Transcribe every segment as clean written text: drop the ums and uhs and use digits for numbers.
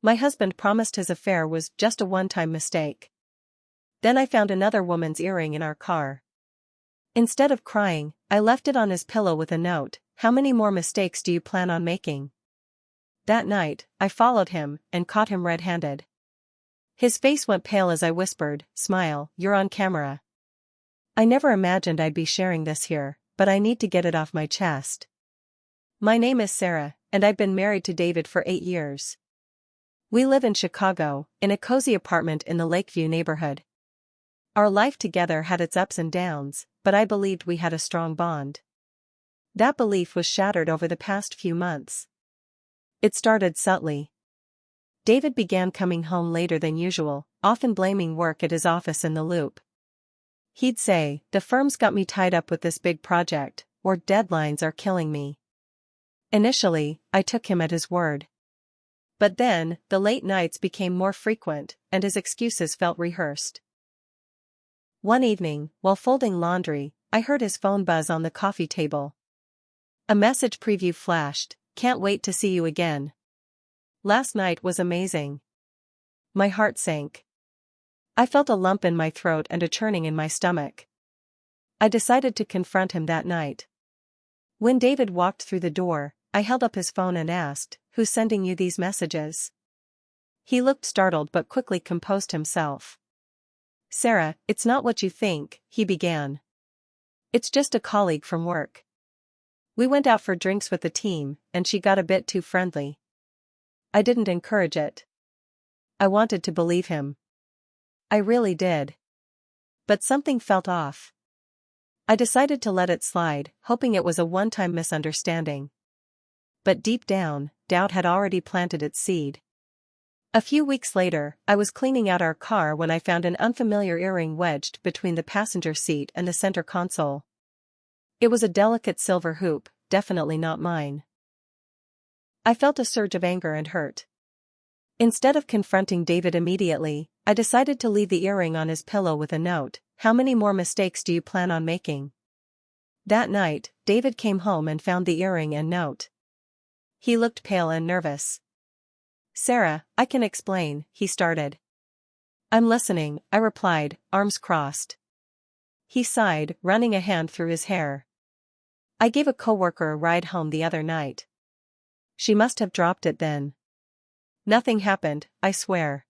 My husband promised his affair was just a one-time mistake. Then I found another woman's earring in our car. Instead of crying, I left it on his pillow with a note, "How many more mistakes do you plan on making?" That night, I followed him and caught him red-handed. His face went pale as I whispered, "Smile, you're on camera." I never imagined I'd be sharing this here, but I need to get it off my chest. My name is Sarah, and I've been married to David for 8 years. We live in Chicago, in a cozy apartment in the Lakeview neighborhood. Our life together had its ups and downs, but I believed we had a strong bond. That belief was shattered over the past few months. It started subtly. David began coming home later than usual, often blaming work at his office in the loop. He'd say, "The firm's got me tied up with this big project," or "Deadlines are killing me." Initially, I took him at his word. But then, the late nights became more frequent, and his excuses felt rehearsed. One evening, while folding laundry, I heard his phone buzz on the coffee table. A message preview flashed, "Can't wait to see you again. Last night was amazing." My heart sank. I felt a lump in my throat and a churning in my stomach. I decided to confront him that night. When David walked through the door, I held up his phone and asked, "Who's sending you these messages?" He looked startled but quickly composed himself. "Sarah, it's not what you think," he began. "It's just a colleague from work. We went out for drinks with the team, and she got a bit too friendly." I didn't encourage it. I wanted to believe him. I really did. But something felt off. I decided to let it slide, hoping it was a one-time misunderstanding. But deep down, doubt had already planted its seed. A few weeks later, I was cleaning out our car when I found an unfamiliar earring wedged between the passenger seat and the center console. It was a delicate silver hoop, definitely not mine. I felt a surge of anger and hurt. Instead of confronting David immediately, I decided to leave the earring on his pillow with a note, "How many more mistakes do you plan on making?" That night, David came home and found the earring and note. He looked pale and nervous. "Sarah, I can explain," he started. "I'm listening," I replied, arms crossed. He sighed, running a hand through his hair. "I gave a coworker a ride home the other night. She must have dropped it then. Nothing happened, I swear."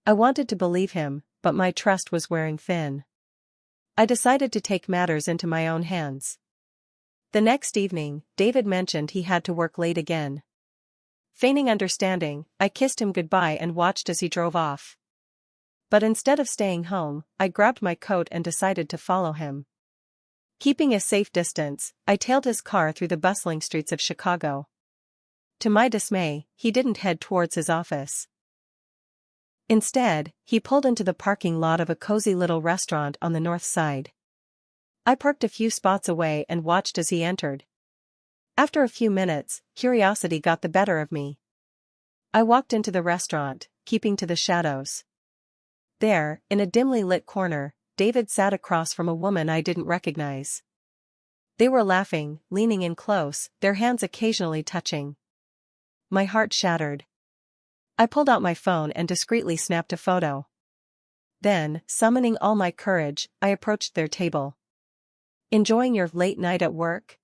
I wanted to believe him, but my trust was wearing thin. I decided to take matters into my own hands. The next evening, David mentioned he had to work late again. Feigning understanding, I kissed him goodbye and watched as he drove off. But instead of staying home, I grabbed my coat and decided to follow him. Keeping a safe distance, I tailed his car through the bustling streets of Chicago. To my dismay, he didn't head towards his office. Instead, he pulled into the parking lot of a cozy little restaurant on the north side. I parked a few spots away and watched as he entered. After a few minutes, curiosity got the better of me. I walked into the restaurant, keeping to the shadows. There, in a dimly lit corner, David sat across from a woman I didn't recognize. They were laughing, leaning in close, their hands occasionally touching. My heart shattered. I pulled out my phone and discreetly snapped a photo. Then, summoning all my courage, I approached their table. "Enjoying your late night at work?"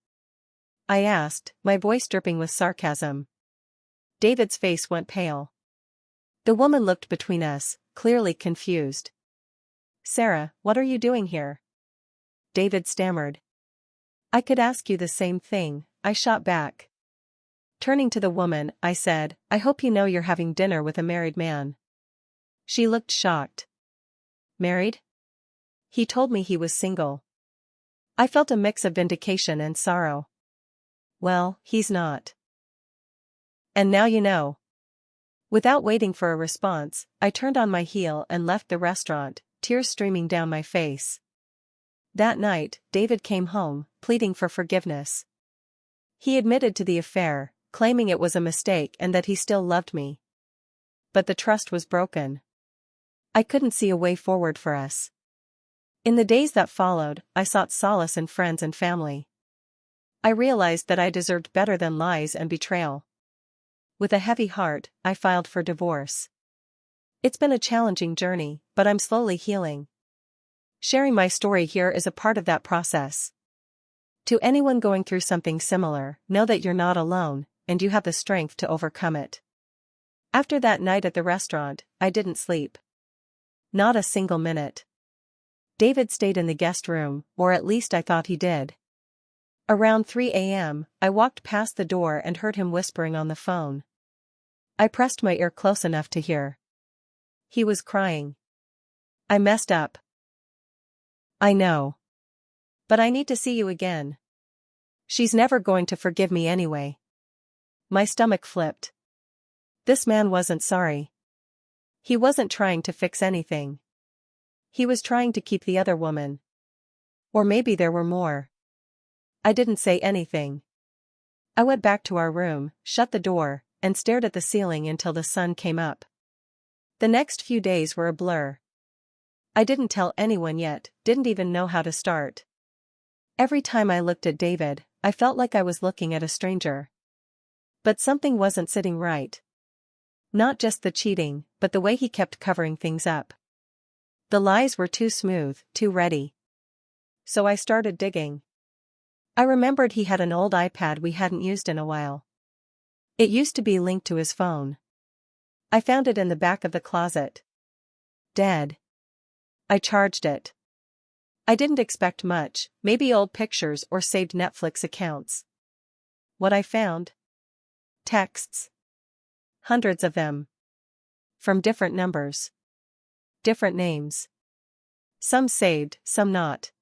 I asked, my voice dripping with sarcasm. David's face went pale. The woman looked between us, clearly confused. "Sarah, what are you doing here?" David stammered. "I could ask you the same thing," I shot back. Turning to the woman, I said, "I hope you know you're having dinner with a married man." She looked shocked. "Married?" He told me he was single. I felt a mix of vindication and sorrow. "Well, he's not. And now you know." Without waiting for a response, I turned on my heel and left the restaurant, tears streaming down my face. That night, David came home, pleading for forgiveness. He admitted to the affair, claiming it was a mistake and that he still loved me. But the trust was broken. I couldn't see a way forward for us. In the days that followed, I sought solace in friends and family. I realized that I deserved better than lies and betrayal. With a heavy heart, I filed for divorce. It's been a challenging journey, but I'm slowly healing. Sharing my story here is a part of that process. To anyone going through something similar, know that you're not alone, and you have the strength to overcome it. After that night at the restaurant, I didn't sleep. Not a single minute. David stayed in the guest room, or at least I thought he did. Around 3 a.m., I walked past the door and heard him whispering on the phone. I pressed my ear close enough to hear. He was crying. I messed up. I know. But I need to see you again. She's never going to forgive me anyway. My stomach flipped. This man wasn't sorry. He wasn't trying to fix anything. He was trying to keep the other woman. Or maybe there were more. I didn't say anything. I went back to our room, shut the door, and stared at the ceiling until the sun came up. The next few days were a blur. I didn't tell anyone yet, didn't even know how to start. Every time I looked at David, I felt like I was looking at a stranger. But something wasn't sitting right. Not just the cheating, but the way he kept covering things up. The lies were too smooth, too ready. So I started digging. I remembered he had an old iPad we hadn't used in a while. It used to be linked to his phone. I found it in the back of the closet. Dead. I charged it. I didn't expect much, maybe old pictures or saved Netflix accounts. What I found? Texts. Hundreds of them. From different numbers. Different names. Some saved, some not.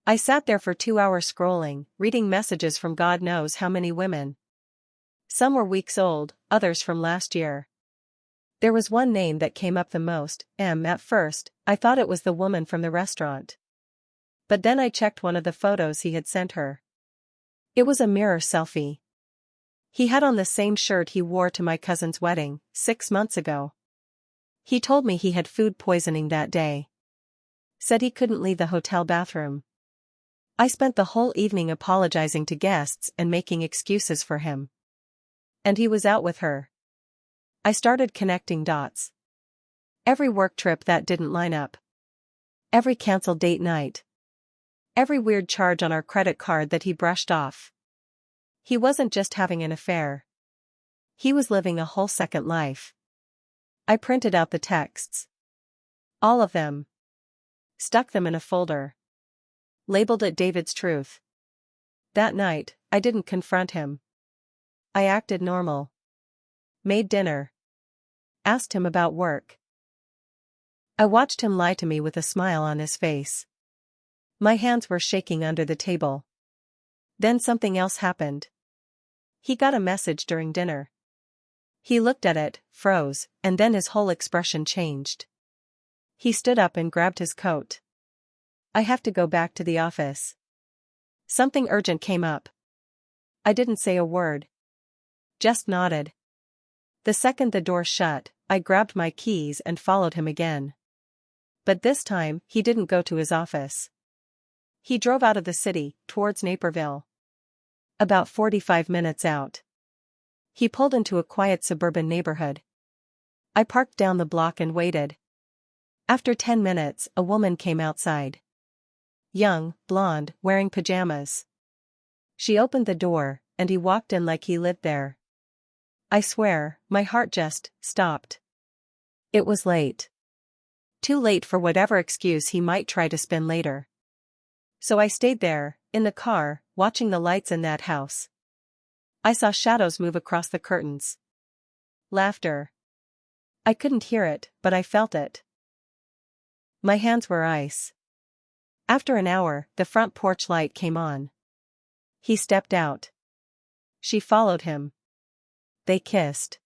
I sat there for 2 hours scrolling, reading messages from God knows how many women. Some were weeks old, others from last year. There was one name that came up the most, M. At first, I thought it was the woman from the restaurant. But then I checked one of the photos he had sent her. It was a mirror selfie. He had on the same shirt he wore to my cousin's wedding, 6 months ago. He told me he had food poisoning that day. Said he couldn't leave the hotel bathroom. I spent the whole evening apologizing to guests and making excuses for him. And he was out with her. I started connecting dots. Every work trip that didn't line up. Every canceled date night. Every weird charge on our credit card that he brushed off. He wasn't just having an affair. He was living a whole second life. I printed out the texts. All of them. Stuck them in a folder. Labeled it David's Truth. That night, I didn't confront him. I acted normal. Made dinner. Asked him about work. I watched him lie to me with a smile on his face. My hands were shaking under the table. Then something else happened. He got a message during dinner. He looked at it, froze, and then his whole expression changed. He stood up and grabbed his coat. I have to go back to the office. Something urgent came up. I didn't say a word. Just nodded. The second the door shut, I grabbed my keys and followed him again. But this time, he didn't go to his office. He drove out of the city, towards Naperville. About 45 minutes out. He pulled into a quiet suburban neighborhood. I parked down the block and waited. After 10 minutes, a woman came outside. Young, blonde, wearing pajamas. She opened the door, and he walked in like he lived there. I swear, my heart just stopped. It was late. Too late for whatever excuse he might try to spin later. So I stayed there, in the car, watching the lights in that house. I saw shadows move across the curtains. Laughter. I couldn't hear it, but I felt it. My hands were ice. After an hour, the front porch light came on. He stepped out. She followed him. They kissed.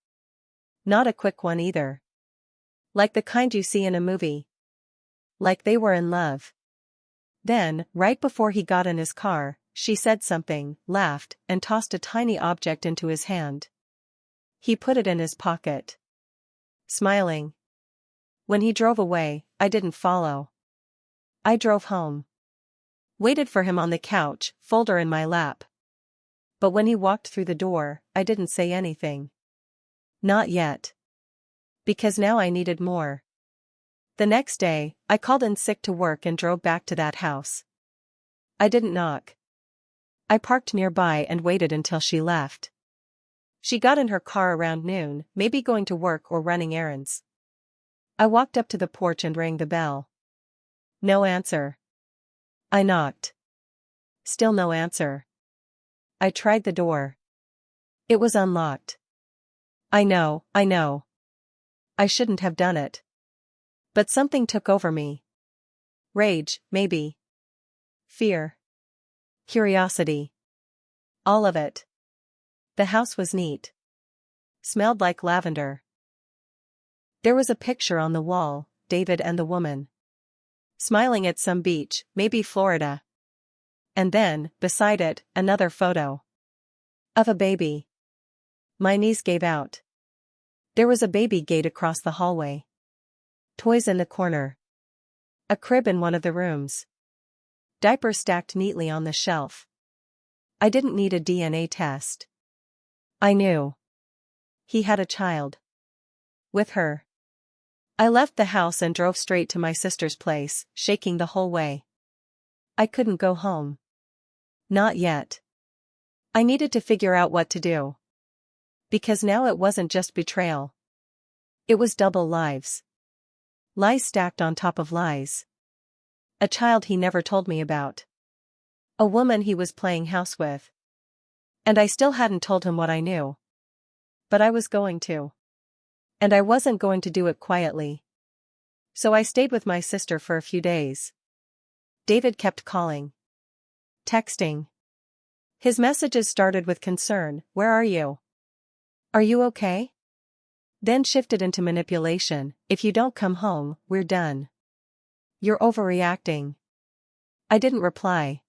Not a quick one either. Like the kind you see in a movie. Like they were in love. Then, right before he got in his car, she said something, laughed, and tossed a tiny object into his hand. He put it in his pocket. Smiling. When he drove away, I didn't follow. I drove home. Waited for him on the couch, folder in my lap. But when he walked through the door, I didn't say anything. Not yet. Because now I needed more. The next day, I called in sick to work and drove back to that house. I didn't knock. I parked nearby and waited until she left. She got in her car around noon, maybe going to work or running errands. I walked up to the porch and rang the bell. No answer. I knocked. Still no answer. I tried the door. It was unlocked. I know. I shouldn't have done it. But something took over me. Rage, maybe. Fear. Curiosity. All of it. The house was neat. Smelled like lavender. There was a picture on the wall, David and the woman. Smiling at some beach, maybe Florida. And then, beside it, another photo. Of a baby. My knees gave out. There was a baby gate across the hallway. Toys in the corner. A crib in one of the rooms. Diapers stacked neatly on the shelf. I didn't need a DNA test. I knew. He had a child. With her. I left the house and drove straight to my sister's place, shaking the whole way. I couldn't go home. Not yet. I needed to figure out what to do. Because now it wasn't just betrayal. It was double lives. Lies stacked on top of lies. A child he never told me about. A woman he was playing house with. And I still hadn't told him what I knew. But I was going to. And I wasn't going to do it quietly. So I stayed with my sister for a few days. David kept calling. Texting. His messages started with concern, "Where are you? Are you okay?" Then shifted into manipulation, "If you don't come home, we're done. You're overreacting." I didn't reply.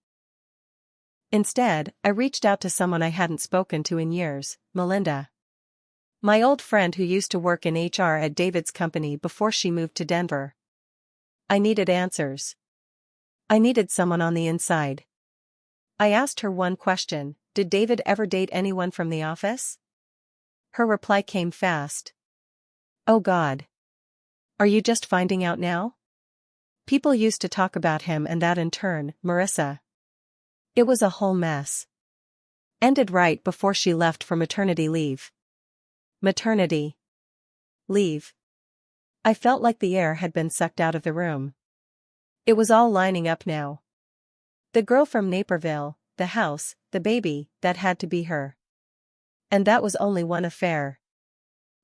Instead, I reached out to someone I hadn't spoken to in years, Melinda. My old friend who used to work in HR at David's company before she moved to Denver. I needed answers. I needed someone on the inside. I asked her one question: did David ever date anyone from the office? Her reply came fast. Oh God. Are you just finding out now? People used to talk about him and that in turn, Marissa. It was a whole mess. Ended right before she left for maternity leave. Maternity leave. I felt like the air had been sucked out of the room. It was all lining up now. The girl from Naperville, the house, the baby, that had to be her. And that was only one affair.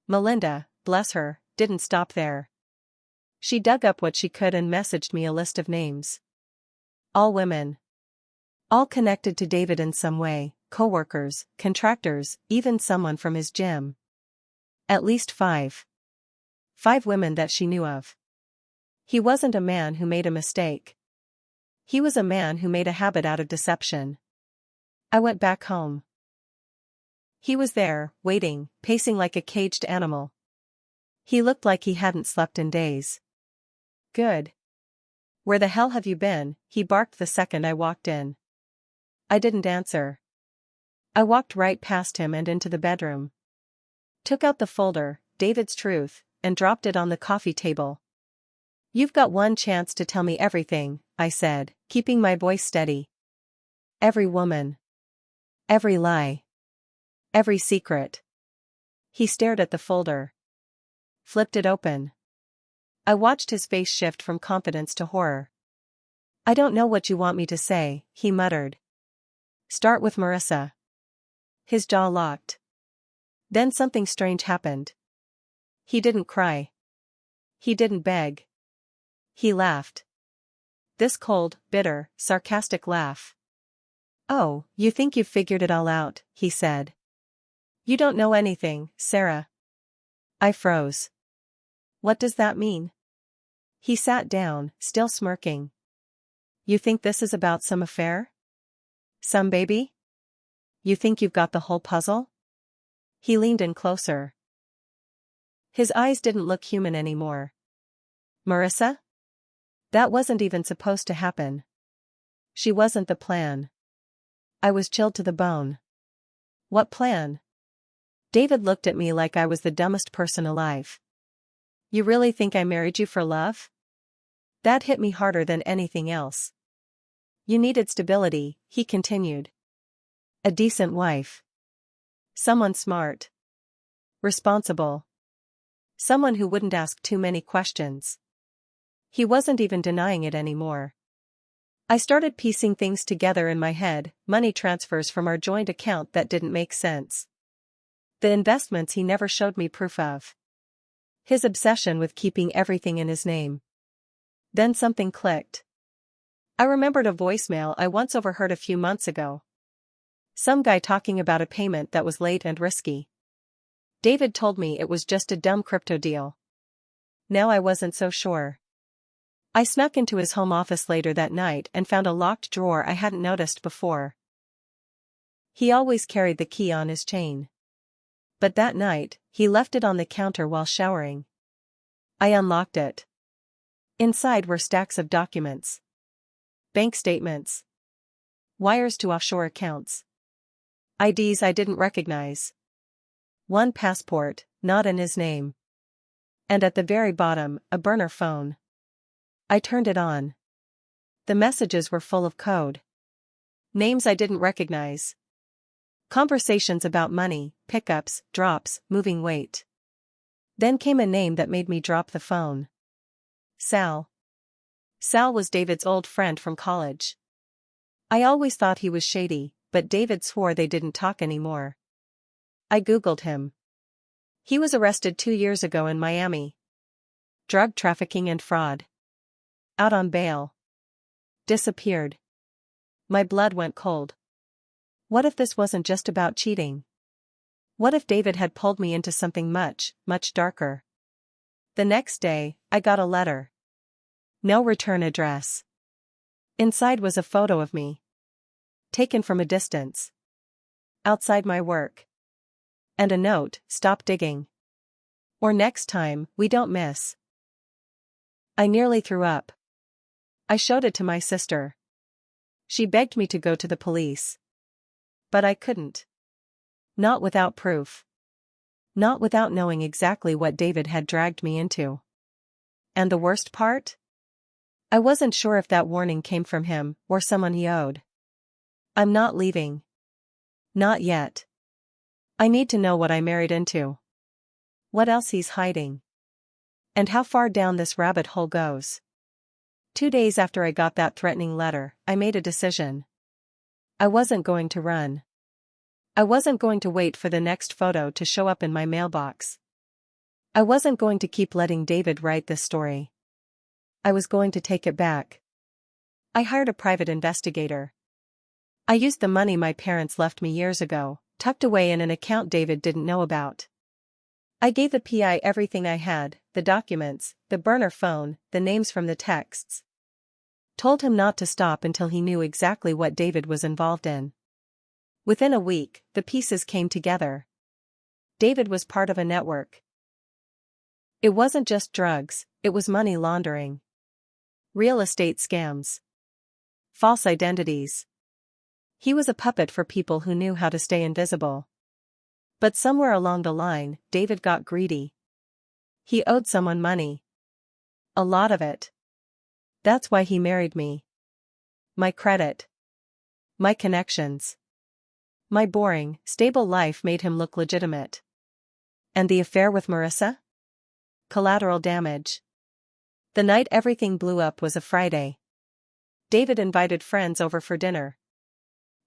Melinda, bless her, didn't stop there. She dug up what she could and messaged me a list of names. All women. All connected to David in some way, coworkers, contractors, even someone from his gym. At least 5. 5 women that she knew of. He wasn't a man who made a mistake. He was a man who made a habit out of deception. I went back home. He was there, waiting, pacing like a caged animal. He looked like he hadn't slept in days. Good. Where the hell have you been? He barked the second I walked in. I didn't answer. I walked right past him and into the bedroom. Took out the folder, David's Truth, and dropped it on the coffee table. You've got one chance to tell me everything, I said, keeping my voice steady. Every woman. Every lie. Every secret. He stared at the folder. Flipped it open. I watched his face shift from confidence to horror. I don't know what you want me to say, he muttered. Start with Marissa. His jaw locked. Then something strange happened. He didn't cry. He didn't beg. He laughed. This cold, bitter, sarcastic laugh. Oh, you think you've figured it all out, he said. You don't know anything, Sarah. I froze. What does that mean? He sat down, still smirking. You think this is about some affair? Some baby? You think you've got the whole puzzle? He leaned in closer. His eyes didn't look human anymore. Marissa? That wasn't even supposed to happen. She wasn't the plan. I was chilled to the bone. What plan? David looked at me like I was the dumbest person alive. You really think I married you for love? That hit me harder than anything else. You needed stability, he continued. A decent wife. Someone smart. Responsible. Someone who wouldn't ask too many questions. He wasn't even denying it anymore. I started piecing things together in my head, money transfers from our joint account that didn't make sense. The investments he never showed me proof of. His obsession with keeping everything in his name. Then something clicked. I remembered a voicemail I once overheard a few months ago. Some guy talking about a payment that was late and risky. David told me it was just a dumb crypto deal. Now I wasn't so sure. I snuck into his home office later that night and found a locked drawer I hadn't noticed before. He always carried the key on his chain. But that night, he left it on the counter while showering. I unlocked it. Inside were stacks of documents. Bank statements. Wires to offshore accounts. IDs I didn't recognize. One passport, not in his name. And at the very bottom, a burner phone. I turned it on. The messages were full of code. Names I didn't recognize. Conversations about money, pickups, drops, moving weight. Then came a name that made me drop the phone. Sal. Sal was David's old friend from college. I always thought he was shady, but David swore they didn't talk anymore. I googled him. He was arrested 2 years ago in Miami. Drug trafficking and fraud. Out on bail. Disappeared. My blood went cold. What if this wasn't just about cheating? What if David had pulled me into something much, much darker? The next day, I got a letter. No return address. Inside was a photo of me. Taken from a distance. Outside my work. And a note, stop digging. Or next time, we don't miss. I nearly threw up. I showed it to my sister. She begged me to go to the police. But I couldn't. Not without proof. Not without knowing exactly what David had dragged me into. And the worst part? I wasn't sure if that warning came from him or someone he owed. I'm not leaving. Not yet. I need to know what I married into. What else he's hiding. And how far down this rabbit hole goes. 2 days after I got that threatening letter, I made a decision. I wasn't going to run. I wasn't going to wait for the next photo to show up in my mailbox. I wasn't going to keep letting David write this story. I was going to take it back. I hired a private investigator. I used the money my parents left me years ago, tucked away in an account David didn't know about. I gave the PI everything I had, the documents, the burner phone, the names from the texts. Told him not to stop until he knew exactly what David was involved in. Within a week, the pieces came together. David was part of a network. It wasn't just drugs, it was money laundering. Real estate scams. False identities. He was a puppet for people who knew how to stay invisible. But somewhere along the line, David got greedy. He owed someone money. A lot of it. That's why he married me. My credit. My connections. My boring, stable life made him look legitimate. And the affair with Marissa? Collateral damage. The night everything blew up was a Friday. David invited friends over for dinner.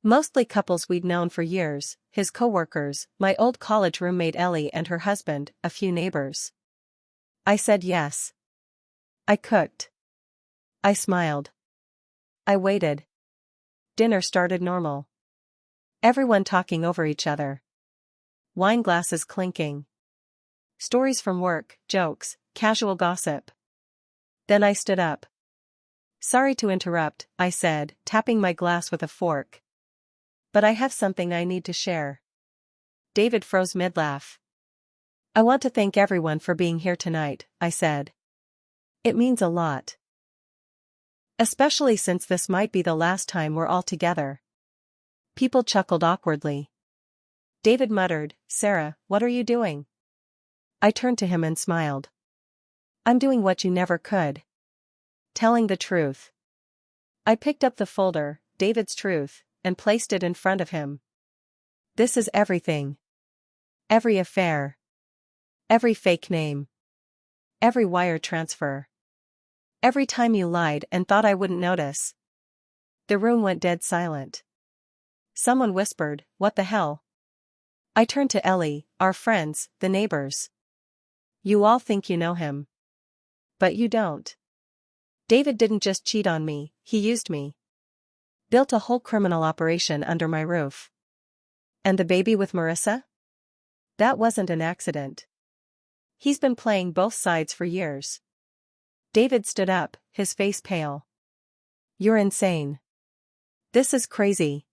Mostly couples we'd known for years, his coworkers, my old college roommate Ellie and her husband, a few neighbors. I said yes. I cooked. I smiled. I waited. Dinner started normal. Everyone talking over each other. Wine glasses clinking. Stories from work, jokes, casual gossip. Then I stood up. Sorry to interrupt, I said, tapping my glass with a fork. But I have something I need to share. David froze mid-laugh. I want to thank everyone for being here tonight, I said. It means a lot. Especially since this might be the last time we're all together. People chuckled awkwardly. David muttered, "Sarah, what are you doing?" I turned to him and smiled. "I'm doing what you never could. Telling the truth." I picked up the folder, David's Truth, and placed it in front of him. "This is everything. Every affair. Every fake name. Every wire transfer. Every time you lied and thought I wouldn't notice." The room went dead silent. Someone whispered, "What the hell?" I turned to Ellie, our friends, the neighbors. "You all think you know him. But you don't. David didn't just cheat on me, he used me. Built a whole criminal operation under my roof. And the baby with Marissa? That wasn't an accident. He's been playing both sides for years." David stood up, his face pale. "You're insane. This is crazy.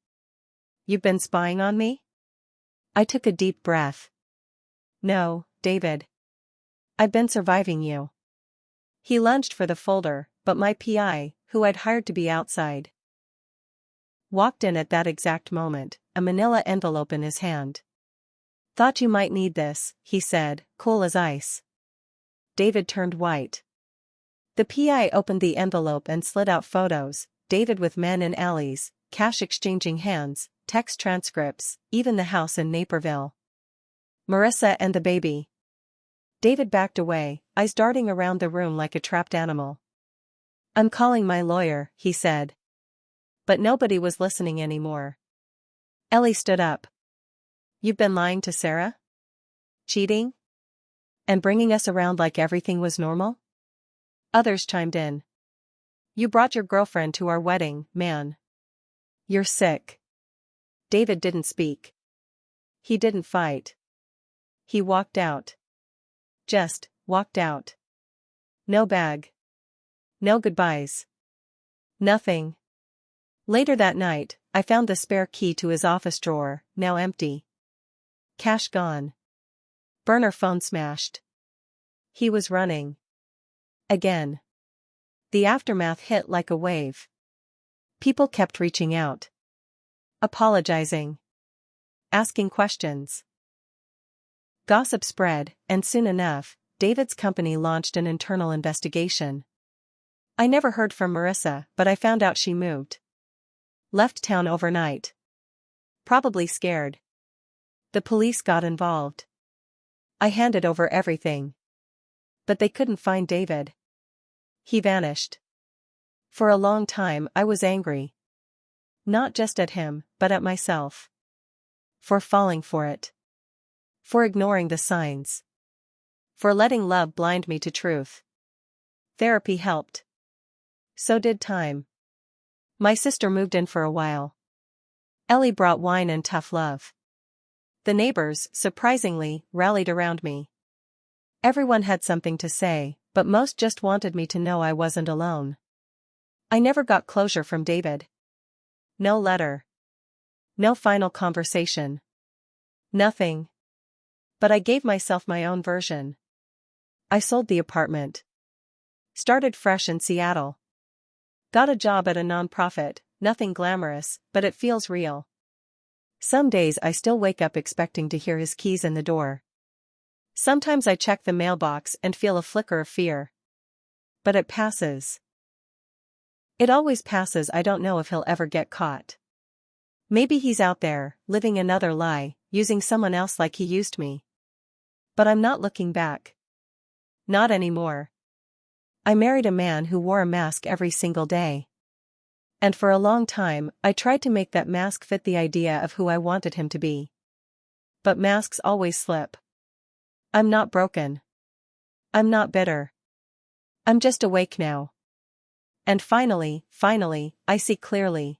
You've been spying on me?" I took a deep breath. "No, David. I've been surviving you." He lunged for the folder, but my PI, who I'd hired to be outside, walked in at that exact moment, a manila envelope in his hand. "Thought you might need this," he said, cool as ice. David turned white. The PI opened the envelope and slid out photos, David with men in alleys, cash exchanging hands, text transcripts, even the house in Naperville. Marissa and the baby. David backed away, eyes darting around the room like a trapped animal. "I'm calling my lawyer," he said. But nobody was listening anymore. Ellie stood up. "You've been lying to Sarah? Cheating? And bringing us around like everything was normal?" Others chimed in. "You brought your girlfriend to our wedding, man. You're sick." David didn't speak. He didn't fight. He walked out. Just walked out. No bag. No goodbyes. Nothing. Later that night, I found the spare key to his office drawer, now empty. Cash gone. Burner phone smashed. He was running. Again. The aftermath hit like a wave. People kept reaching out. Apologizing. Asking questions. Gossip spread, and soon enough, David's company launched an internal investigation. I never heard from Marissa, but I found out she moved. Left town overnight. Probably scared. The police got involved. I handed over everything. But they couldn't find David. He vanished. For a long time I was angry. Not just at him, but at myself. For falling for it. For ignoring the signs. For letting love blind me to truth. Therapy helped. So did time. My sister moved in for a while. Ellie brought wine and tough love. The neighbors, surprisingly, rallied around me. Everyone had something to say, but most just wanted me to know I wasn't alone. I never got closure from David. No letter. No final conversation. Nothing. But I gave myself my own version. I sold the apartment. Started fresh in Seattle. Got a job at a nonprofit, nothing glamorous, but it feels real. Some days I still wake up expecting to hear his keys in the door. Sometimes I check the mailbox and feel a flicker of fear. But it passes. It always passes. I don't know if he'll ever get caught. Maybe he's out there, living another lie, using someone else like he used me. But I'm not looking back. Not anymore. I married a man who wore a mask every single day. And for a long time, I tried to make that mask fit the idea of who I wanted him to be. But masks always slip. I'm not broken. I'm not bitter. I'm just awake now. And finally, I see clearly.